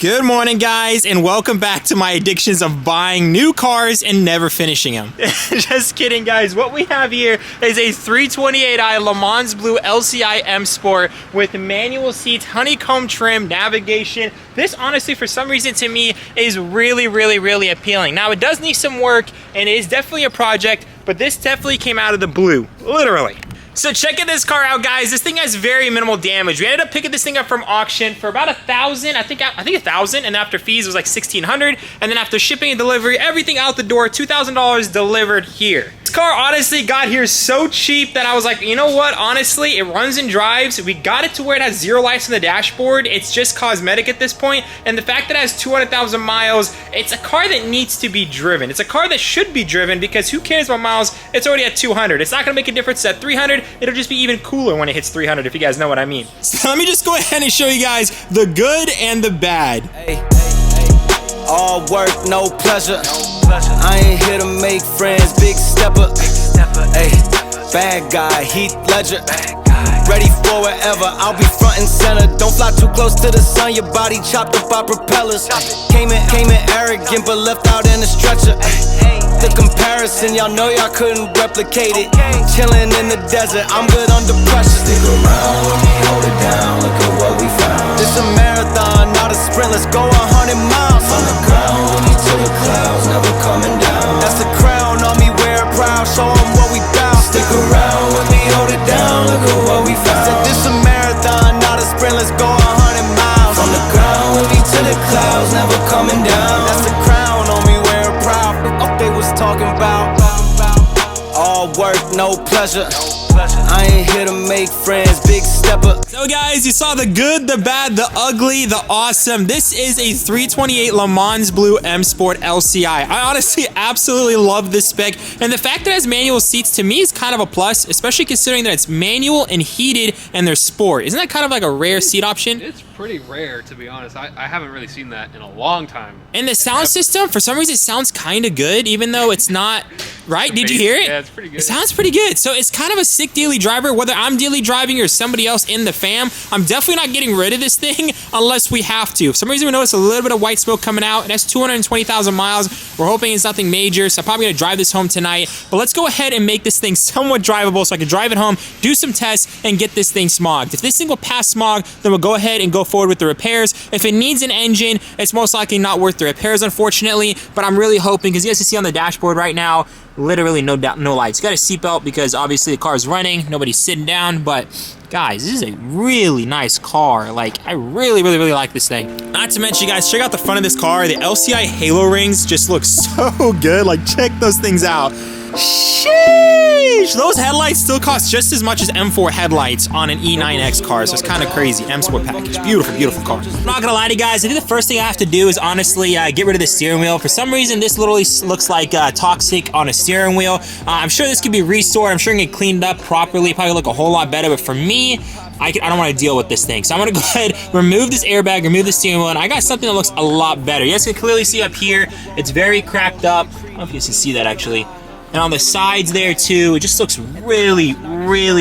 Good morning, guys, and welcome back to my addictions of buying new cars and never finishing them. Just kidding, guys. What we have here is a 328i Le Mans Blue LCI M Sport with manual seats, honeycomb trim, navigation. This, honestly, for some reason, to me, is really appealing. Now, it does need some work, and it is definitely a project, but this definitely came out of the blue, literally. So checking this car out, guys. This thing has very minimal damage. We ended up picking this thing up from auction for about $1,000. I think $1,000, and after fees it was like $1,600. And then after shipping and delivery, everything out the door, $2,000 delivered here. This car honestly got here so cheap that I was like, you know what? Honestly, it runs and drives. We got it to where it has 0 lights on the dashboard. It's just cosmetic at this point. And the fact that it has 200,000 miles, it's a car that needs to be driven. It's a car that should be driven because who cares about miles? It's already at 200. It's not gonna make a difference at 300. It'll just be even cooler when it hits 300, if you guys know what I mean. So let me just go ahead and show you guys the good and the bad. Hey, all work, no pleasure. I ain't here to make friends, big stepper. Hey, bad guy, Heath Ledger. Ready for wherever, I'll be front and center. Don't fly too close to the sun, your body chopped up by propellers. Came in arrogant, but left out in a stretcher. The comparison, y'all know y'all couldn't replicate it. Chilling in the desert, I'm good under pressure. Stick around when we hold it down, look at what we found. This a marathon, not a sprint, let's go 100 miles. On the ground, when we to the clouds, never coming down. That's the crown on me, wear it proud, show them what we bout. Stick around when we hold it down, look at what we found. Said this a marathon, not a sprint, let's go 100 miles. On the ground, when we to the clouds, never coming down. That's the crown on me, wear it proud. They was talking about all work, no pleasure. I ain't here to make friends, big stepper. So guys, you saw the good, the bad, the ugly, the awesome. This is a 328 Le Mans Blue M Sport LCI. I honestly absolutely love this spec, and the fact that it has manual seats to me is kind of a plus, especially considering that it's manual and heated and they're sport. Isn't that kind of like a rare seat option? It's pretty rare, to be honest. I haven't really seen that in a long time. And the sound system, for some reason, it sounds kind of good, even though it's not, right? Did you hear it? Yeah, it's pretty good. It sounds pretty good. So it's kind of a sick daily driver, whether I'm daily driving or somebody else in the fam. I'm definitely not getting rid of this thing unless we have to. For some reason, we notice a little bit of white smoke coming out. It has 220,000 miles. We're hoping it's nothing major, so I'm probably gonna drive this home tonight. But let's go ahead and make this thing somewhat drivable so I can drive it home, do some tests, and get this thing smogged. If this thing will pass smog, then we'll go ahead and go forward with the repairs. If it needs an engine, it's most likely not worth the repairs, unfortunately, but I'm really hoping, because you guys can see on the dashboard right now, literally no lights. You got a seatbelt because obviously the car is running, nobody's sitting down, but guys, this is a really nice car. Like, I really like this thing. Not to mention, you guys, check out the front of this car. The LCI halo rings just look so good. Like, check those things out. Sheesh! Those headlights still cost just as much as M4 headlights on an E9X car, so it's kind of crazy. M Sport package. Beautiful car. I'm not gonna lie to you guys, I think the first thing I have to do is honestly get rid of the steering wheel. For some reason, this literally looks like toxic on a steering wheel. I'm sure this could be restored. I'm sure it can get cleaned up properly. Probably look a whole lot better, but for me, I don't want to deal with this thing. So I'm gonna go ahead, remove this airbag, remove the steering wheel, and I got something that looks a lot better. You guys can clearly see up here, it's very cracked up. I don't know if you guys can see that actually. And on the sides there too, it just looks really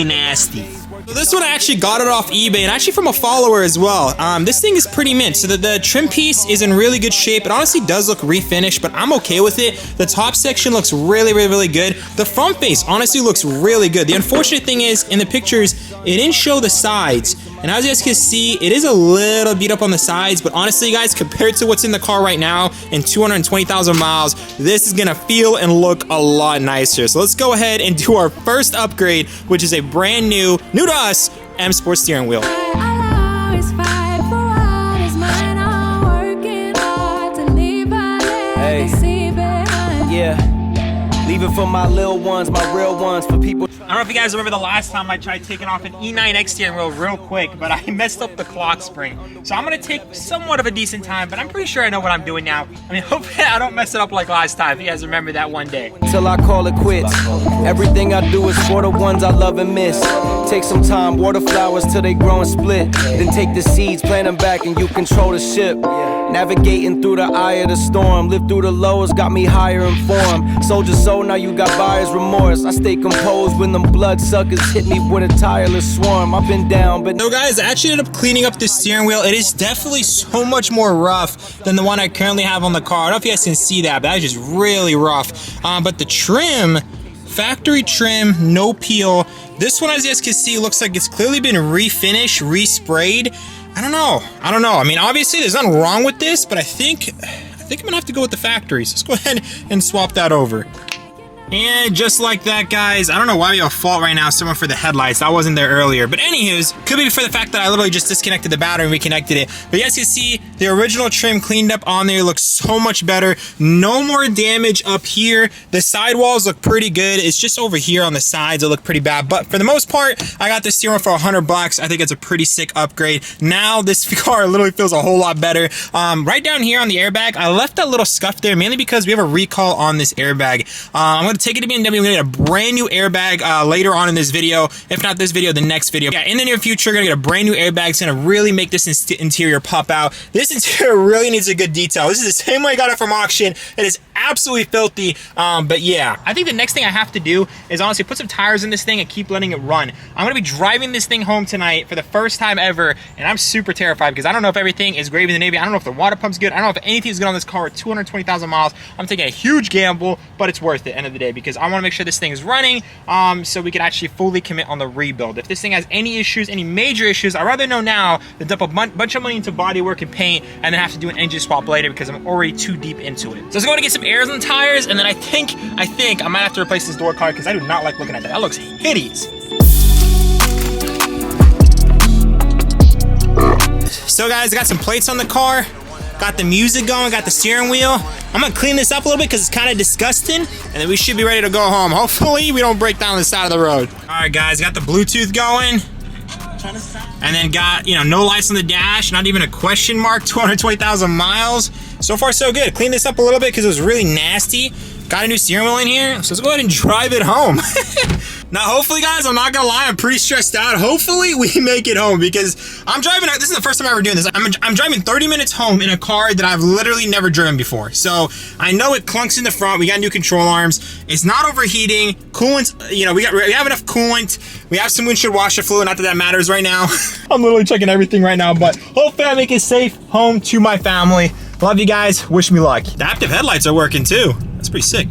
nasty. So this one, I actually got it off eBay, and actually from a follower as well. This thing is pretty mint. So the trim piece is in really good shape. It honestly does look refinished, but I'm okay with it. The top section looks really good. The front face honestly looks really good. The unfortunate thing is, in the pictures, it didn't show the sides. And as you guys can see, it is a little beat up on the sides, but honestly, guys, compared to what's in the car right now and 220,000 miles, this is gonna feel and look a lot nicer. So let's go ahead and do our first upgrade, which is a brand new to us, M Sport steering wheel. Hey, yeah. Leave it for my little ones, my real ones, for people. I don't know if you guys remember the last time I tried taking off an E9X steering wheel real quick, but I messed up the clock spring. So I'm gonna take somewhat of a decent time, but I'm pretty sure I know what I'm doing now. I mean, hopefully I don't mess it up like last time, if you guys remember that one day. Till I call it quits. Everything I do is for the ones I love and miss. Take some time, water flowers till they grow and split. Then take the seeds, plant them back, and you control the ship. Navigating through the eye of the storm. Live through the lows, got me higher in form. Soldier soul, now you got buyer's remorse. I stay composed with when them bloodsuckers hit me with a tireless swarm. I've been down, but So guys, I actually ended up cleaning up this steering wheel. It is definitely so much more rough than the one I currently have on the car. I don't know if you guys can see that, but that is just really rough. But the trim, factory trim, no peel. This one, as you guys can see, looks like it's clearly been refinished, resprayed. I don't know. I mean, obviously there's nothing wrong with this, but I think I'm gonna have to go with the factory. So let's go ahead and swap that over. And just like that, guys, I don't know why we have a fault right now, someone for the headlights. I wasn't there earlier. But anywho's, could be for the fact that I literally just disconnected the battery and reconnected it. But as you can see, the original trim cleaned up on there looks so much better. No more damage up here. The sidewalls look pretty good. It's just over here on the sides that look pretty bad. But for the most part, I got this steering wheel for $100. I think it's a pretty sick upgrade. Now this car literally feels a whole lot better. Right down here on the airbag, I left that little scuff there mainly because we have a recall on this airbag. I'm going to take it to BMW. I'm gonna get a brand new airbag later on in this video. If not this video, the next video. Yeah, in the near future, we're gonna get a brand new airbag. It's gonna really make this interior pop out. This interior really needs a good detail. This is the same way I got it from auction. It is absolutely filthy. But yeah, I think the next thing I have to do is honestly put some tires in this thing and keep letting it run. I'm gonna be driving this thing home tonight for the first time ever, and I'm super terrified because I don't know if everything is gravy in the Navy. I don't know if the water pump's good. I don't know if anything's good on this car with 220,000 miles. I'm taking a huge gamble, but it's worth it at the end of the day because I want to make sure this thing is running so we can actually fully commit on the rebuild. If this thing has any issues, any major issues, I'd rather know now than dump a bunch of money into body work and paint and then have to do an engine swap later because I'm already too deep into it. So let's go and get some airs on the tires, and then I think I might have to replace this door card because I do not like looking at that. That looks hideous. So guys, I got some plates on the car. Got the music going, got the steering wheel. I'm gonna clean this up a little bit because it's kind of disgusting, and then we should be ready to go home. Hopefully we don't break down the side of the road. All right guys, got the Bluetooth going. And then got, no lights on the dash, not even a question mark, 220,000 miles. So far so good. Clean this up a little bit because it was really nasty. Got a new steering wheel in here, so let's go ahead and drive it home. Now, hopefully, guys, I'm not gonna lie, I'm pretty stressed out. Hopefully, we make it home because I'm driving, this is the first time I'm ever doing this. I'm driving 30 minutes home in a car that I've literally never driven before. So, I know it clunks in the front. We got new control arms. It's not overheating. Coolant's, we have enough coolant. We have some windshield washer fluid, not that that matters right now. I'm literally checking everything right now, but hopefully I make it safe home to my family. Love you guys. Wish me luck. The active headlights are working too. That's pretty sick.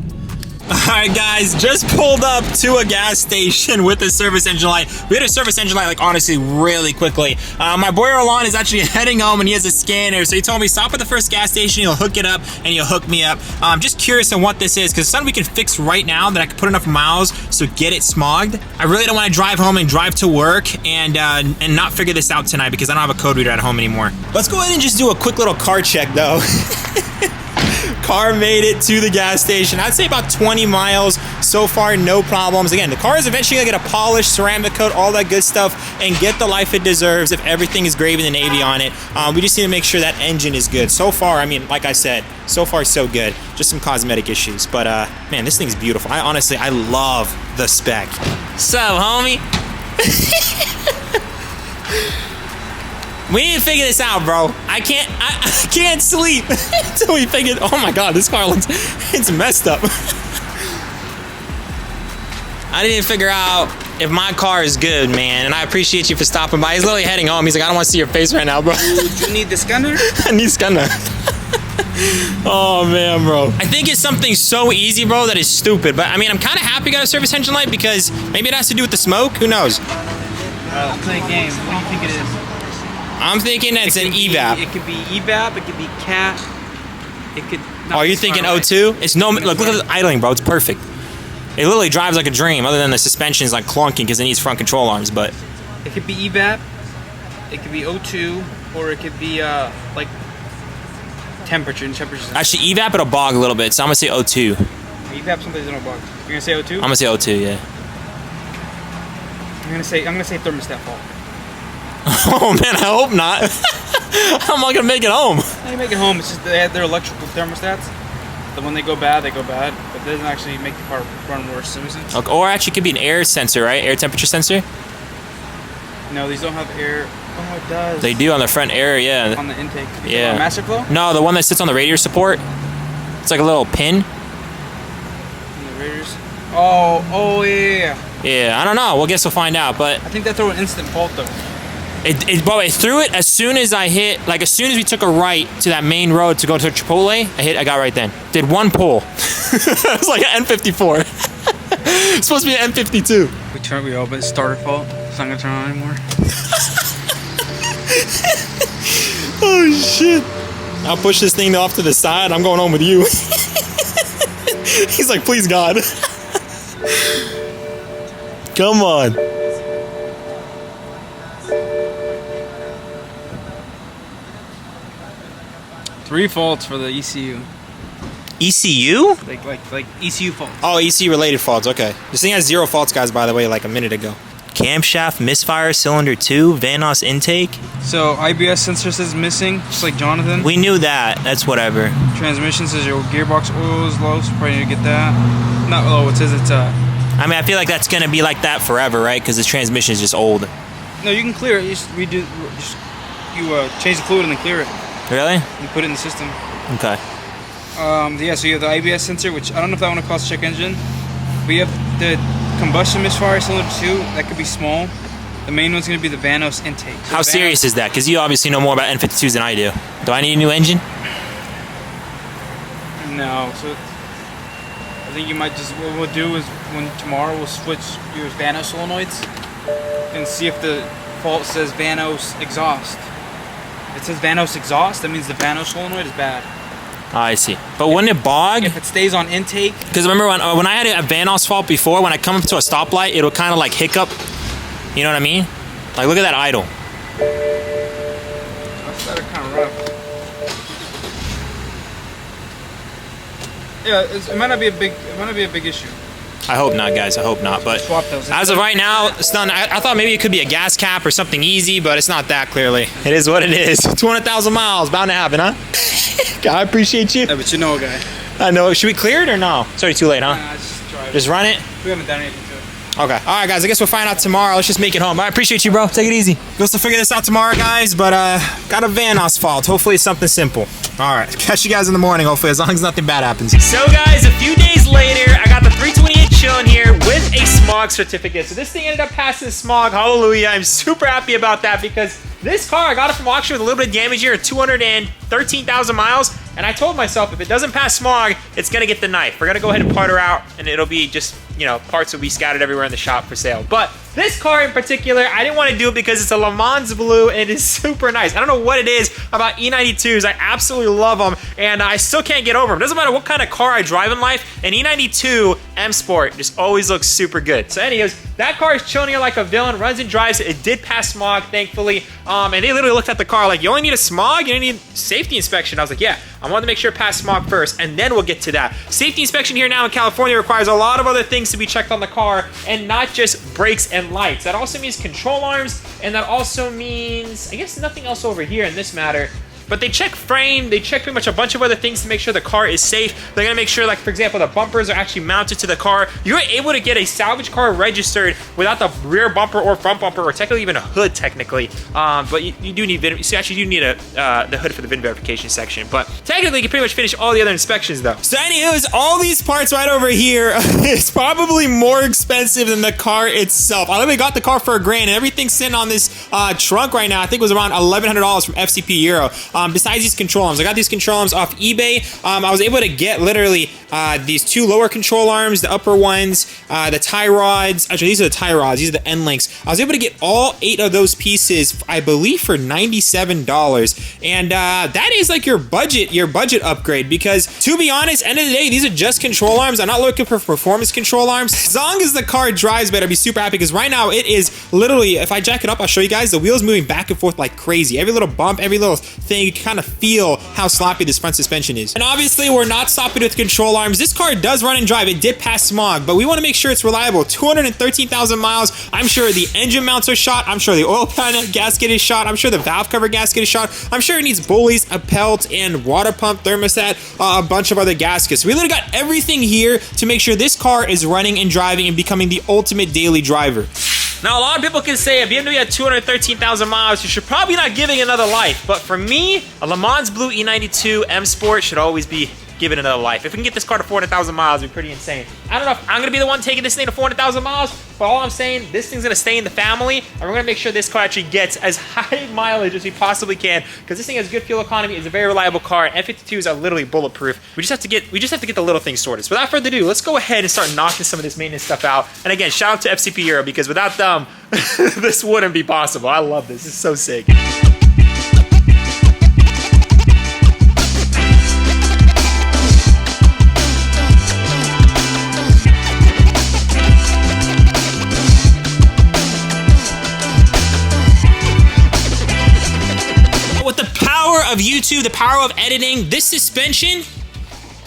Alright guys, just pulled up to a gas station with a service engine light. We had a service engine light, like, honestly, really quickly. My boy Roland is actually heading home and he has a scanner, so he told me stop at the first gas station, he'll hook it up, and he'll hook me up. I'm just curious on what this is, because it's something we can fix right now that I can put enough miles so get it smogged. I really don't want to drive home and drive to work and not figure this out tonight because I don't have a code reader at home anymore. Let's go ahead and just do a quick little car check though. Car made it to the gas station. I'd say about 20 miles so far, no problems. Again, the car is eventually gonna get a polished ceramic coat, all that good stuff, and get the life it deserves if everything is gravy in the Navy on it. We just need to make sure that engine is good. So far, I mean, like I said, so far so good. Just some cosmetic issues, but man, this thing's beautiful. I love the spec. So, homie. We need to figure this out, bro. I can't sleep until we figure. Oh my god, this car it's messed up. I need to figure out if my car is good, man. And I appreciate you for stopping by. He's literally heading home. He's like, I don't want to see your face right now, bro. You need the scanner? I need scanner. Oh man, bro. I think it's something so easy, bro, that is stupid. But I mean, I'm kind of happy I got a service engine light because maybe it has to do with the smoke. Who knows? Play a game. What do you think it is? I'm thinking that it's an evap. It could be evap. It could be cat. It could. Oh, you're thinking O2? It's no. Look at the idling, bro. It's perfect. It literally drives like a dream. Other than the suspension is like clunking because it needs front control arms. But it could be evap. It could be O2, or it could be like temperature and temperature. Actually, evap it'll bog a little bit, so I'm gonna say O2. Evap sometimes it'll bog. You're gonna say O2? I'm gonna say O2, yeah. I'm gonna say thermostat fault. Oh man, I hope not. I'm not gonna make it home. How you make it home? It's just they have their electrical thermostats. But when they go bad, they go bad. But it doesn't actually make the car run worse. Okay, or actually, it could be an air sensor, right? Air temperature sensor. No, these don't have air. Oh, it does. They do on the front air, yeah. On the intake. Yeah. Master flow? No, the one that sits on the radiator support. It's like a little pin. On the radiators. Oh yeah. Yeah, I don't know. We'll guess we'll find out. But I think that threw an instant fault though. it threw it as soon as I hit, like as soon as we took a right to that main road to go to Chipotle, I got right then. Did one pull. It was like an N54. It's supposed to be an N52. We open starter fault. It's not gonna turn on anymore. Oh shit. I'll push this thing off to the side. I'm going home with you. He's like, please God. Come on. Three faults for the ECU. ECU? Like ECU faults. Oh, ECU related faults. Okay. This thing has 0 faults, guys, by the way, like a minute ago. Camshaft misfire, cylinder 2, Vanos intake. So IBS sensor says missing, just like Jonathan. We knew that. That's whatever. Transmission says your gearbox oil is low, so probably need to get that. Not low. It says it's I mean, I feel like that's gonna be like that forever, right? Because the transmission is just old. No, you can clear it. You just change the fluid and then clear it. Really? You put it in the system. Okay. Yeah, so you have the IBS sensor, which I don't know if that one will cost check engine. But you have the combustion misfire cylinder 2, that could be small. The main one's going to be the Vanos intake. So How serious is that? Because you obviously know more about N52s than I do. Do I need a new engine? No, so I think you might just, what we'll do is tomorrow we'll switch your Vanos solenoids and see if the fault says Vanos exhaust. If it says Vanos exhaust, that means the Vanos solenoid is bad. Oh, I see. But wouldn't it bog? If it stays on intake. Because remember when I had a Vanos fault before, when I come up to a stoplight, it'll kind of like hiccup. You know what I mean? Like, look at that idle. That's kind of rough. Yeah, it might not be a big issue. I hope not, guys. I hope not. But as of right now, it's done. I thought maybe it could be a gas cap or something easy, but it's not that clearly. It is what it is. 200,000 miles, bound to happen, huh? I appreciate you. Yeah, but you know a guy. I know. Should we clear it or no? It's already too late, huh? Nah, just try it. Just run it? We haven't done anything to it. Okay. All right, guys. I guess we'll find out tomorrow. Let's just make it home. I appreciate you, bro. Take it easy. We'll still figure this out tomorrow, guys. But got a Vanos fault. Hopefully it's something simple. All right. Catch you guys in the morning, hopefully, as long as nothing bad happens. So, guys, a few days later, I got the 328 chilling here with a Smog certificate. So this thing ended up passing Smog. Hallelujah. I'm super happy about that because this car, I got it from auction with a little bit of damage here, 213,000 miles. And I told myself, if it doesn't pass Smog, it's going to get the knife. We're going to go ahead and part her out, and it'll be just, you know, parts will be scattered everywhere in the shop for sale. But this car in particular, I didn't want to do it because it's a LEMANS blue, and it is super nice. I don't know what it is about E92s. I absolutely love them, and I still can't get over them. Doesn't matter what kind of car I drive in life, an E92 M Sport just always looks super good. So anyways, that car is chilling here like a villain, runs and drives. It did pass Smog, thankfully. And they literally looked at the car like, you only need a Smog? You don't need safety inspection. I was like, yeah, I wanted to make sure it passed Smog first, and then we'll get to that. Safety inspection here now in California requires a lot of other things to be checked on the car, and not just brakes and lights. That also means control arms, and that also means, I guess, nothing else over here in this matter. But they check frame, they check pretty much a bunch of other things to make sure the car is safe. They're gonna make sure, like, for example, the bumpers are actually mounted to the car. You're able to get a salvage car registered without the rear bumper or front bumper, or technically even a hood, technically. But you do need VIN, so actually you do need the hood for the VIN verification section. But technically, you can pretty much finish all the other inspections, though. So anyways, all these parts right over here is probably more expensive than the car itself. I literally got the car for $1,000, and everything's sitting on this trunk right now. I think it was around $1,100 from FCP Euro. Besides these control arms, I got these control arms off eBay. I was able to get literally these 2 lower control arms, the upper ones, the tie rods. Actually, these are the tie rods. These are the end links. I was able to get all 8 of those pieces, I believe, for $97. And that is like your budget upgrade, because to be honest, end of the day, these are just control arms. I'm not looking for performance control arms. As long as the car drives better, I'd be super happy, because right now it is literally, if I jack it up, I'll show you guys, the wheel's moving back and forth like crazy. Every little bump, every little thing, you can kind of feel how sloppy this front suspension is. And obviously, we're not stopping with control arms. This car does run and drive. It did pass Smog, but we want to make sure it's reliable. 213,000 miles. I'm sure the engine mounts are shot. I'm sure the oil pan gasket is shot. I'm sure the valve cover gasket is shot. I'm sure it needs bullies, a pelt, and water pump, thermostat, a bunch of other gaskets. We literally got everything here to make sure this car is running and driving and becoming the ultimate daily driver. Now, a lot of people can say a BMW at 213,000 miles, you should probably not give it another life. But for me, a LEMANS Blue E92 M Sport should always be give it another life. If we can get this car to 400,000 miles, it'd be pretty insane. I don't know if I'm gonna be the one taking this thing to 400,000 miles, but all I'm saying, this thing's gonna stay in the family, and we're gonna make sure this car actually gets as high mileage as we possibly can, because this thing has good fuel economy, it's a very reliable car, and F52s are literally bulletproof. We just have to get the little things sorted. So without further ado, let's go ahead and start knocking some of this maintenance stuff out. And again, shout out to FCP Euro, because without them, this wouldn't be possible. I love this. It's so sick. With the power of YouTube, the power of editing, this suspension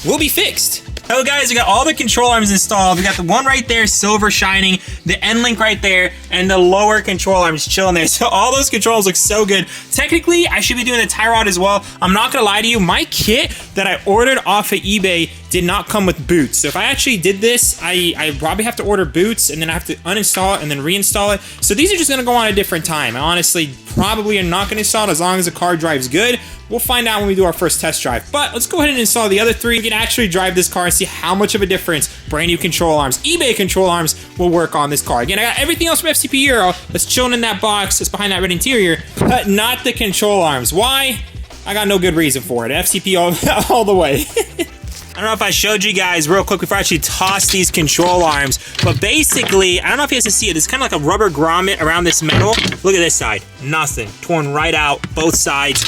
will be fixed. So guys, we got all the control arms installed. We got the one right there, silver shining, the end link right there, and the lower control arms chilling there. So all those controls look so good. Technically, I should be doing the tie rod as well. I'm not gonna lie to you, my kit that I ordered off of eBay did not come with boots. So if I actually did this, I probably have to order boots, and then I have to uninstall it and then reinstall it. So these are just gonna go on a different time. I honestly probably am not gonna install it as long as the car drives good. We'll find out when we do our first test drive. But let's go ahead and install the other three. We can actually drive this car and see how much of a difference brand new control arms, eBay control arms, will work on this car. Again, I got everything else from FCP Euro that's chilling in that box, that's behind that red interior, but not the control arms. Why? I got no good reason for it. FCP all the way. I don't know if I showed you guys real quick before I actually tossed these control arms, but basically, I don't know if you guys can see it, it's kind of like a rubber grommet around this metal. Look at this side, nothing, torn right out, both sides.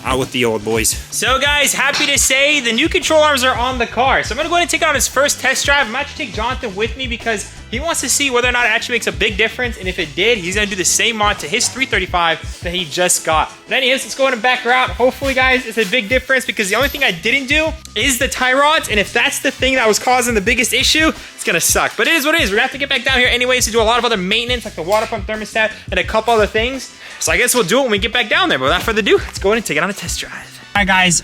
Out with the old boys. So guys, happy to say the new control arms are on the car. So I'm gonna go ahead and take it on his first test drive. I'm actually take Jonathan with me because he wants to see whether or not it actually makes a big difference. And if it did, he's gonna do the same mod to his 335 that he just got. But anyways, let's go ahead and back her out. Hopefully guys, it's a big difference because the only thing I didn't do is the tie rods. And if that's the thing that was causing the biggest issue, it's gonna suck. But it is what it is. We're gonna have to get back down here anyways to do a lot of other maintenance like the water pump thermostat and a couple other things. So I guess we'll do it when we get back down there. But without further ado, let's go ahead and take it on a test drive. All right, guys.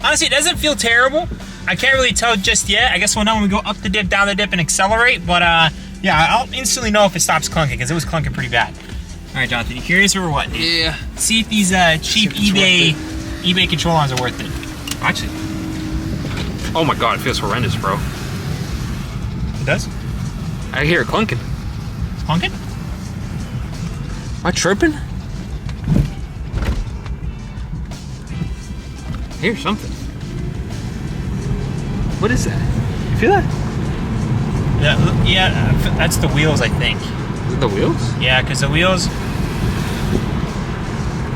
Honestly, it doesn't feel terrible. I can't really tell just yet. I guess we'll know when we go up the dip, down the dip, and accelerate. But yeah, I'll instantly know if it stops clunking because it was clunking pretty bad. All right, Jonathan, you curious or what? Dude? Yeah. See if these cheap eBay control arms are worth it. Actually. Oh my god, it feels horrendous, bro. It does? I hear it clunking. It's clunking? Am I tripping? I hear something. What is that? You feel that? Yeah, that's the wheels, I think. Is it the wheels? Yeah, because the wheels...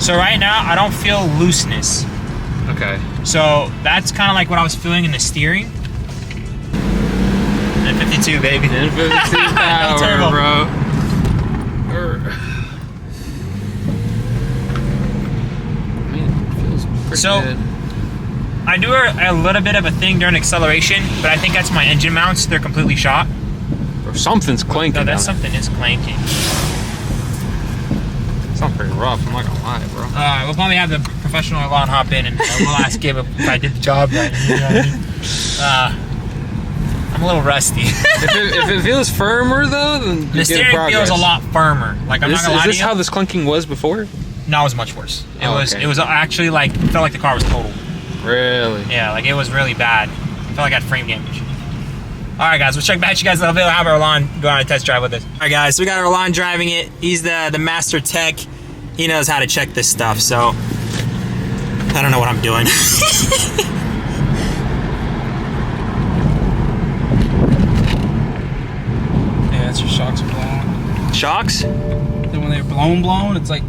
So right now, I don't feel looseness. Okay. So that's kind of like what I was feeling in the steering. N52, baby. N52 power, bro. So, good. I do a little bit of a thing during acceleration, but I think that's my engine mounts. They're completely shot. Or something's clanking. No, that's something is clanking. Sounds pretty rough, I'm not gonna lie, bro. We'll probably have the professional Alon hop in and we'll ask him if I did the job right. You know what I mean? I'm a little rusty. if it feels firmer though, then the steering feels a lot firmer. Like I'm not gonna lie to you. Is this how this clunking was before? No, it was much worse. It was actually like, it felt like the car was totaled. Really? Yeah, like it was really bad. It felt like I had frame damage. All right, guys, we'll check back to you guys a little bit. We'll have Erlan go on a test drive with us. All right, guys, so we got Erlan driving it. He's the master tech. He knows how to check this stuff, so I don't know what I'm doing. Yeah, that's your shocks are blown. Shocks? Then when they're blown, it's like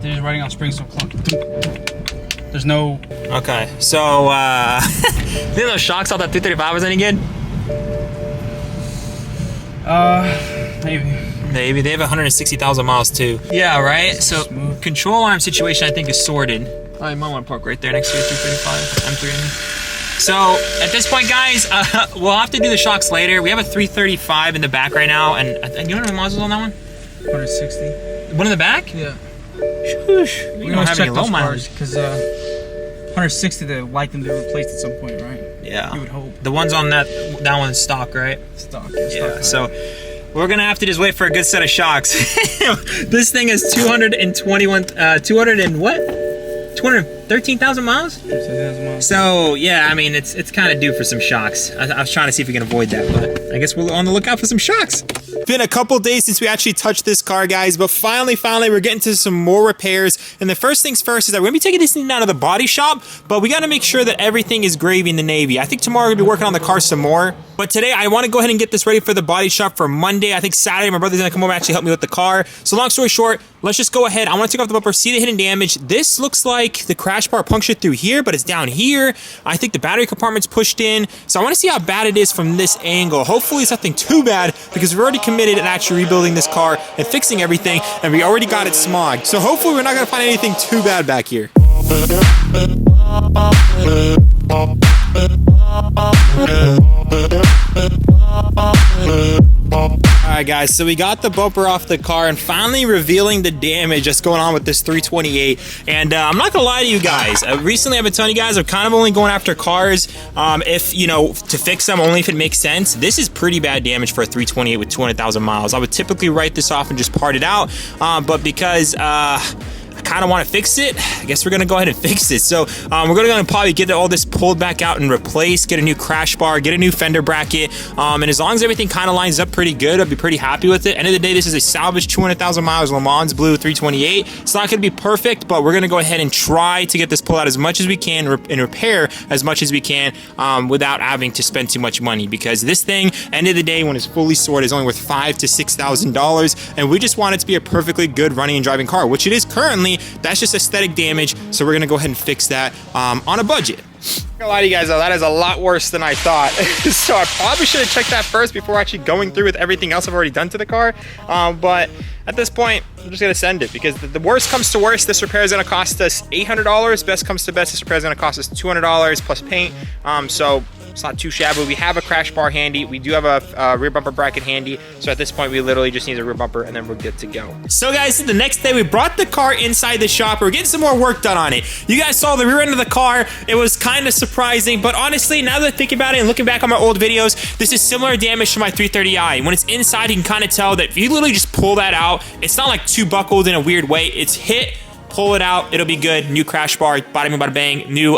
they're just riding on springs so clunk. There's no... Okay, so, you know those shocks all that 335 was any good? Maybe. Maybe. They have 160,000 miles, too. Yeah, right? So, Smooth. control arm situation, I think, is sorted. I might want to park right there next to your 335. M3 in. So, at this point, guys, we'll have to do the shocks later. We have a 335 in the back right now, and you know how many miles is on that one? 160. One in the back? Yeah. Shoosh. We don't have any low mileage. Because 160, they like them to be replaced at some point, right? Yeah. You would hope. The ones on that one's stock, right? Stock. Yeah, so we're gonna have to just wait for a good set of shocks. This thing is 221, 200 and what? 200. 13,000 miles? 13,000 miles. So yeah, I mean it's kind of due for some shocks. I was trying to see if we can avoid that, but I guess we're on the lookout for some shocks. Been a couple days since we actually touched this car, guys, but finally we're getting to some more repairs. And the first things first is that we're gonna be taking this thing down to the body shop, but we gotta make sure that everything is gravy in the Navy. I think tomorrow we're gonna be working on the car some more. But today I want to go ahead and get this ready for the body shop for Monday. I think Saturday my brother's gonna come over and actually help me with the car. So long story short, let's just go ahead. I want to take off the bumper, see the hidden damage. This looks like the crash bar punctured through here, but it's down here. I think the battery compartment's pushed in. So I want to see how bad it is from this angle. Hopefully it's nothing too bad because we're already committed in actually rebuilding this car and fixing everything, and we already got it smogged. So hopefully we're not gonna find anything too bad back here. Alright guys, so we got the bumper off the car and finally revealing the damage that's going on with this 328. And I'm not gonna lie to you guys, recently I've been telling you guys I'm kind of only going after cars if, you know, to fix them only if it makes sense. This is pretty bad damage for a 328 with 200,000 miles. I would typically write this off and just part it out, but because I kind of want to fix it, I guess we're gonna go ahead and fix it. So we're gonna probably get all this pulled back out and replaced, get a new crash bar, get a new fender bracket, and as long as everything kind of lines up pretty good, I'll be pretty happy with it. End of the day, this is a salvaged 200,000 miles LeMans blue 328. It's not gonna be perfect, but we're gonna go ahead and try to get this pulled out as much as we can and repair as much as we can without having to spend too much money, because this thing, end of the day, when it's fully sorted, is only worth $5,000 to $6,000, and we just want it to be a perfectly good running and driving car, which it is currently. That's just aesthetic damage, so we're gonna go ahead and fix that on a budget. I'm gonna lie to you guys though, that is a lot worse than I thought. So I probably should have checked that first before actually going through with everything else I've already done to the car. But at this point, I'm just gonna send it, because the worst comes to worst, this repair is gonna cost us $800. Best comes to best, this repair is gonna cost us $200 plus paint. So it's not too shabby. We have a crash bar handy. We do have a rear bumper bracket handy. So at this point, we literally just need a rear bumper and then we're good to go. So guys, the next day we brought the car inside the shop. We're getting some more work done on it. You guys saw the rear end of the car. It was kind of surprising, but honestly, now that I think about it and looking back on my old videos, this is similar damage to my 330i. When it's inside, you can kind of tell that if you literally just pull that out, it's not like too buckled in a weird way. It's hit, pull it out, it'll be good. New crash bar, bada bing, bada bang, new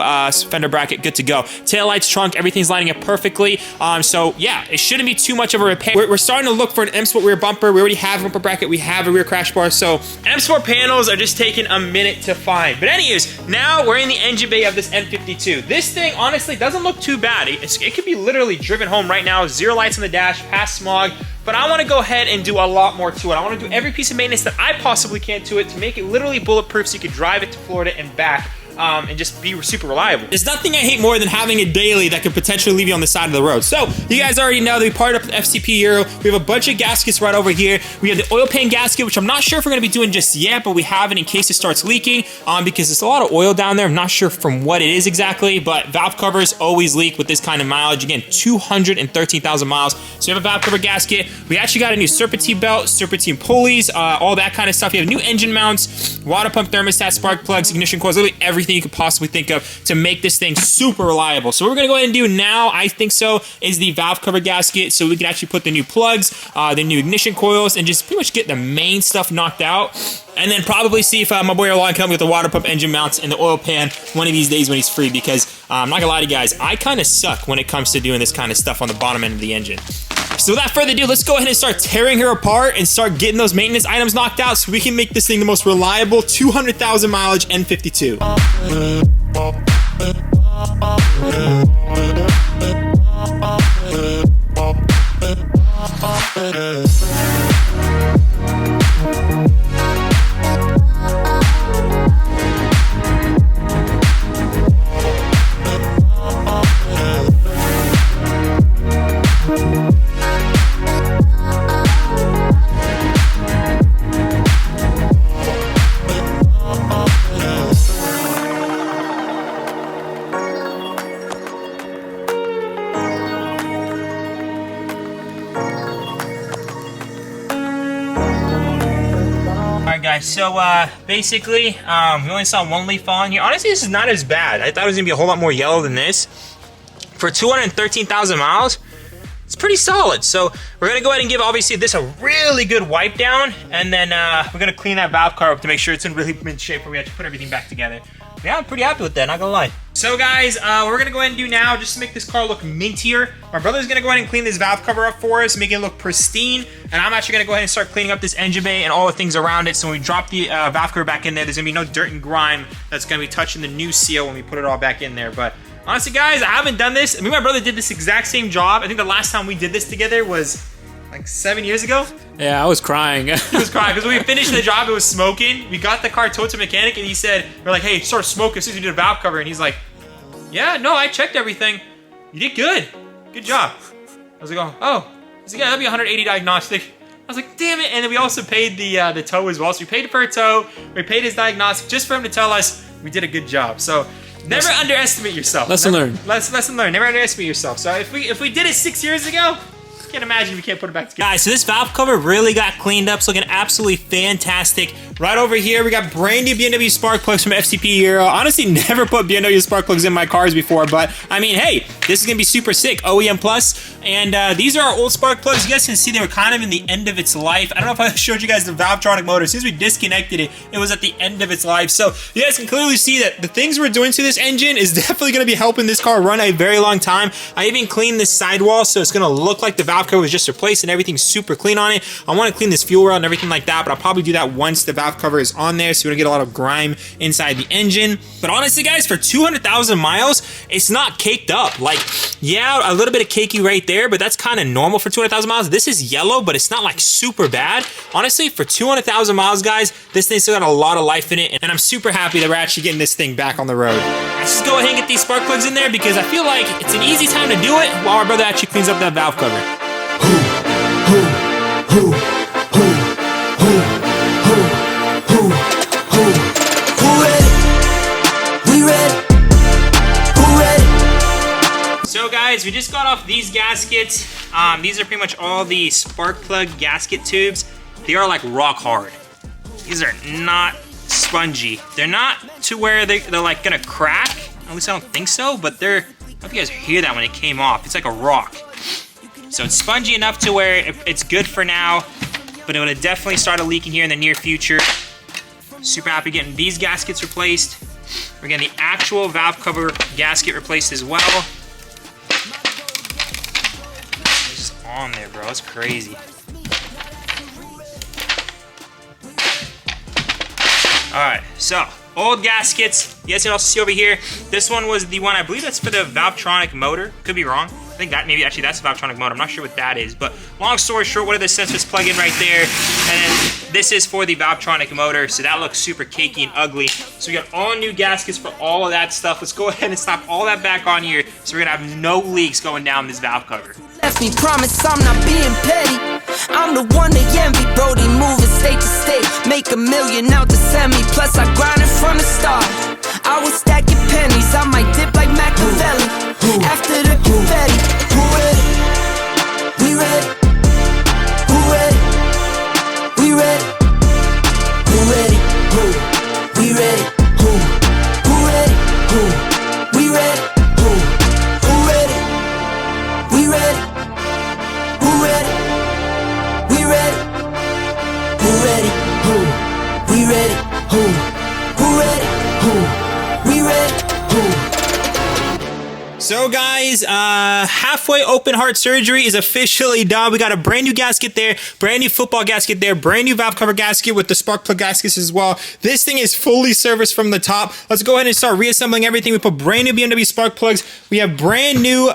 fender bracket, good to go. Taillights, trunk, everything's lining up perfectly. So yeah, it shouldn't be too much of a repair. We're starting to look for an M Sport rear bumper. We already have a bumper bracket, we have a rear crash bar. So M Sport panels are just taking a minute to find. But anyways, now we're in the engine bay of this M52. This thing honestly doesn't look too bad. It could be literally driven home right now. Zero lights on the dash, past smog. But I want to go ahead and do a lot more to it. I want to do every piece of maintenance that I possibly can to it to make it literally bulletproof so you can drive it to Florida and back. And just be super reliable. There's nothing I hate more than having a daily that could potentially leave you on the side of the road. So you guys already know that we partnered up with FCP Euro. We have a bunch of gaskets right over here. We have the oil pan gasket, which I'm not sure if we're gonna be doing just yet, but we have it in case it starts leaking because there's a lot of oil down there. I'm not sure from what it is exactly, but valve covers always leak with this kind of mileage. Again, 213,000 miles. So we have a valve cover gasket. We actually got a new serpentine belt, serpentine pulleys, all that kind of stuff. You have new engine mounts, water pump thermostat, spark plugs, ignition coils, literally everything you could possibly think of to make this thing super reliable. So what we're gonna go ahead and do now, I think so, is the valve cover gasket, so we can actually put the new plugs, the new ignition coils, and just pretty much get the main stuff knocked out. And then probably see if my boy Erlon can help me with the water pump engine mounts and the oil pan one of these days when he's free, because I'm not gonna lie to you guys, I kind of suck when it comes to doing this kind of stuff on the bottom end of the engine. So without further ado, let's go ahead and start tearing her apart and start getting those maintenance items knocked out so we can make this thing the most reliable 200,000 mileage N52. So basically, we only saw one leaf on here. Honestly, this is not as bad. I thought it was gonna be a whole lot more yellow than this. For 213,000 miles, it's pretty solid. So we're gonna go ahead and give obviously this a really good wipe down, and then we're gonna clean that valve cover up to make sure it's in really mint shape where we have to put everything back together. Yeah, I'm pretty happy with that, not gonna lie. So guys, we're gonna go ahead and do now, just to make this car look mintier. My brother's gonna go ahead and clean this valve cover up for us, make it look pristine. And I'm actually gonna go ahead and start cleaning up this engine bay and all the things around it. So when we drop the valve cover back in there, there's gonna be no dirt and grime that's gonna be touching the new seal when we put it all back in there. But honestly guys, I haven't done this. Me and my brother did this exact same job. I think the last time we did this together was like 7 years ago. Yeah, I was crying. He was crying because when we finished the job, it was smoking. We got the car towed to a mechanic and he said, we're like, hey, start smoking as soon as we did a valve cover. And he's like, yeah, no, I checked everything. You did good. Good job. I was like, oh. He's like, yeah, that'd be 180 diagnostic. I was like, damn it. And then we also paid the tow as well. So we paid for a tow. We paid his diagnostic just for him to tell us we did a good job. So never underestimate yourself. Lesson learned. Lesson learned. Never underestimate yourself. So if we did it 6 years ago, I can't imagine we can't put it back together. Guys, so this valve cover really got cleaned up. It's looking absolutely fantastic. Right over here, we got brand new BMW spark plugs from FCP Euro. Honestly, never put BMW spark plugs in my cars before, but I mean, hey, this is gonna be super sick. OEM Plus, and these are our old spark plugs. You guys can see they were kind of in the end of its life. I don't know if I showed you guys the Valvetronic motor. As soon as we disconnected it, it was at the end of its life. So you guys can clearly see that the things we're doing to this engine is definitely gonna be helping this car run a very long time. I even cleaned this sidewall, so it's gonna look like the valve cover was just replaced and everything's super clean on it. I wanna clean this fuel rail and everything like that, but I'll probably do that once the valve cover is on there, so we don't get a lot of grime inside the engine. But honestly guys, for 200,000 miles, it's not caked up. Like, yeah, a little bit of cakey right there, but that's kind of normal for 200,000 miles. This is yellow, but it's not like super bad. Honestly, for 200,000 miles, guys, this thing's still got a lot of life in it, and I'm super happy that we're actually getting this thing back on the road. Let's just go ahead and get these spark plugs in there because I feel like it's an easy time to do it while our brother actually cleans up that valve cover. So guys, we just got off these gaskets. These are pretty much all the spark plug gasket tubes. They are like rock hard. These are not spongy. They're not to where they're like gonna crack. At least I don't think so, but I don't know if you guys hear that when it came off. It's like a rock. So it's spongy enough to where it's good for now, but it would have definitely started leaking here in the near future. Super happy getting these gaskets replaced. We're getting the actual valve cover gasket replaced as well. It's just on there, bro. It's crazy. Alright, so old gaskets. You guys can also see over here. This one was the one, I believe that's for the Valvetronic motor. Could be wrong. I think that maybe actually that's the Valvetronic motor. I'm not sure what that is, but long story short, one of the sensors plug in right there, and then this is for the Valvetronic motor, so that looks super cakey and ugly. So we got all new gaskets for all of that stuff. Let's go ahead and slap all that back on here, so we're gonna have no leaks going down this valve cover. Left me promise I'm not being petty. I'm the one they envy, Brody moving state to state. Make $1 million out to send me, plus I grinded from the start. I was stacking pennies, I might dip like Machiavelli. After the confetti, who ready? We ready? Who ready? We ready? Who ready? Who? We ready? Who? Who ready? Who? We ready? Who? Who ready? We ready? Who ready? We ready? Who ready? Who? We ready? Who? Who ready? Who? We ready? Who? So guys, halfway open heart surgery is officially done. We got a brand new gasket there, brand new football gasket there, brand new valve cover gasket with the spark plug gaskets as well. This thing is fully serviced from the top. Let's go ahead and start reassembling everything. We put brand new BMW spark plugs. We have brand new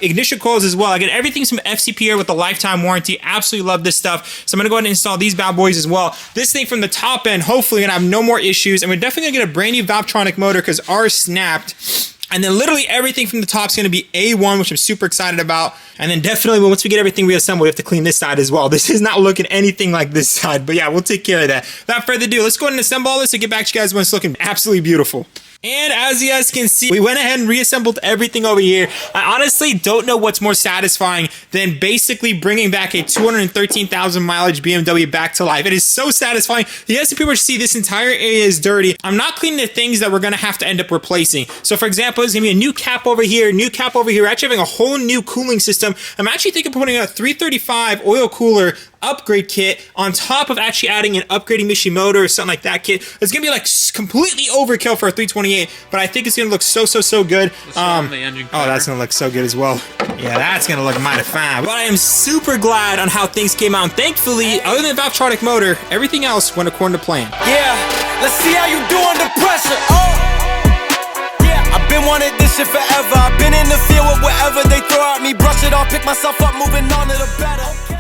ignition coils as well. I get everything from FCP with a lifetime warranty. Absolutely love this stuff. So I'm gonna go ahead and install these bad boys as well. This thing from the top end, hopefully gonna have no more issues. And we're definitely gonna get a brand new Valvetronic motor because ours snapped. And then literally everything from the top is going to be A1, which I'm super excited about. And then definitely once we get everything reassembled, we have to clean this side as well. This is not looking anything like this side, but yeah, we'll take care of that. Without further ado, let's go ahead and assemble all this and get back to you guys when it's looking absolutely beautiful. And as you guys can see, we went ahead and reassembled everything over here. I honestly don't know what's more satisfying than basically bringing back a 213,000 mileage BMW back to life. It is so satisfying. You guys can pretty much see this entire area is dirty. I'm not cleaning the things that we're gonna have to end up replacing. So for example, there's gonna be a new cap over here, new cap over here. We're actually having a whole new cooling system. I'm actually thinking of putting a 335 oil cooler upgrade kit on top of actually adding an upgrading Mishi motor or something like that kit. It's gonna be like completely overkill for a 328, but I think it's gonna look so good. The engine oh, that's gonna look so good as well. Yeah, that's gonna look mighty fine. But I am super glad on how things came out. And thankfully, other than the Valvetronic motor, everything else went according to plan. Yeah, let's see how you do under pressure. Yeah, I've been wanting this shit forever. I've been in the field with whatever they throw at me. Brush it off, pick myself up, moving on to the better.